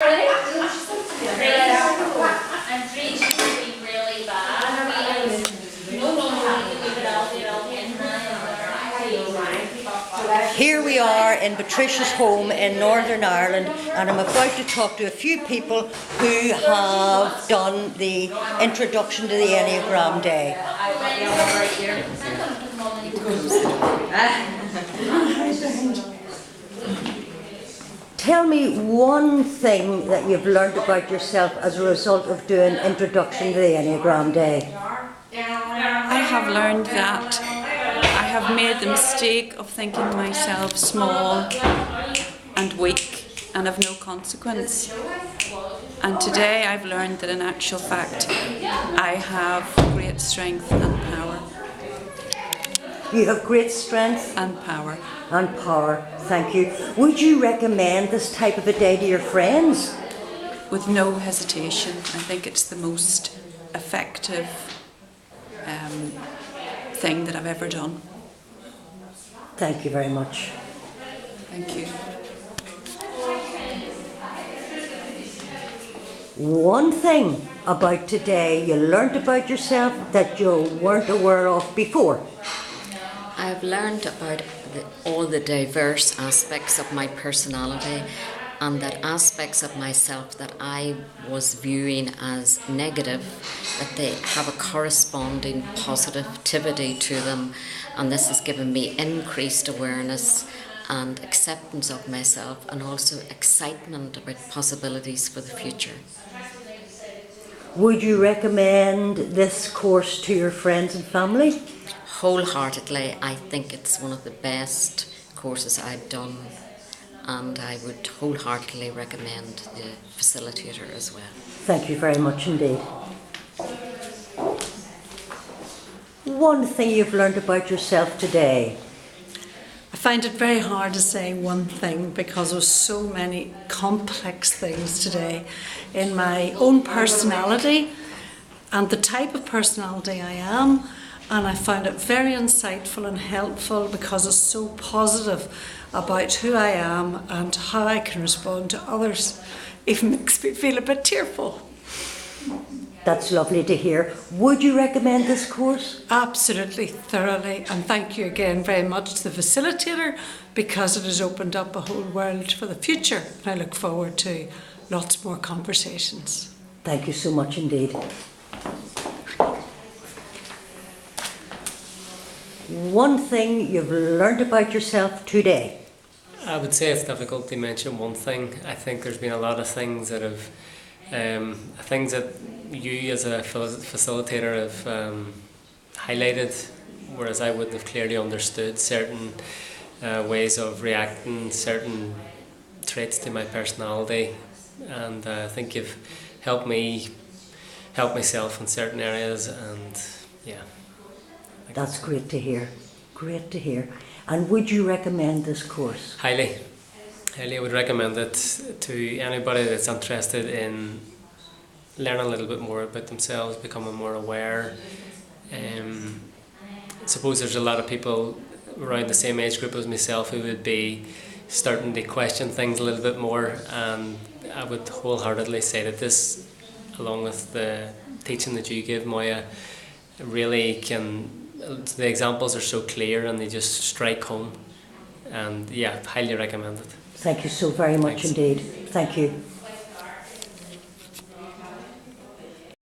And three should be really bad. No one happy with it all, Here we are in Patricia's home in Northern Ireland, and I'm about to talk to a few people who have done the introduction to the Enneagram Day. Tell me one thing that you've learned about yourself as a result of doing introduction to the Enneagram Day. I have learned that I have made the mistake of thinking myself small and weak and of no consequence. And today I've learned that in actual fact I have great strength and power. You have great strength and power. And power, thank you. Would you recommend this type of a day to your friends? With no hesitation. I think it's the most effective thing that I've ever done. Thank you very much. Thank you. One thing about today you learnt about yourself that you weren't aware of before. I've learned about all the diverse aspects of my personality, and that aspects of myself that I was viewing as negative, that they have a corresponding positivity to them, and this has given me increased awareness and acceptance of myself, and also excitement about possibilities for the future. Would you recommend this course to your friends and family? Wholeheartedly. I think it's one of the best courses I've done, and I would wholeheartedly recommend the facilitator as well. Thank you very much indeed. One thing you've learned about yourself today. I find it very hard to say one thing because there's so many complex things today in my own personality and the type of personality I am, and I found it very insightful and helpful because it's so positive about who I am and how I can respond to others. Even makes me feel a bit tearful. That's lovely to hear. Would you recommend this course? Absolutely, thoroughly, and thank you again very much to the facilitator because it has opened up a whole world for the future. I look forward to lots more conversations. Thank you so much indeed. One thing you've learned about yourself today. I would say it's difficult to mention one thing. I think there's been a lot of things that have things that you as a facilitator have highlighted, whereas I wouldn't have clearly understood certain ways of reacting, certain traits to my personality, and I think you've helped me help myself in certain areas, and yeah. That's great to hear. Great to hear. And would you recommend this course? Highly. I would recommend it to anybody that's interested in learning a little bit more about themselves, becoming more aware. I suppose there's a lot of people around the same age group as myself who would be starting to question things a little bit more, and I would wholeheartedly say that this, along with the teaching that you give, Moya, really can, the examples are so clear and they just strike home, and yeah, highly recommend it. Thank you so very much indeed. Thank you.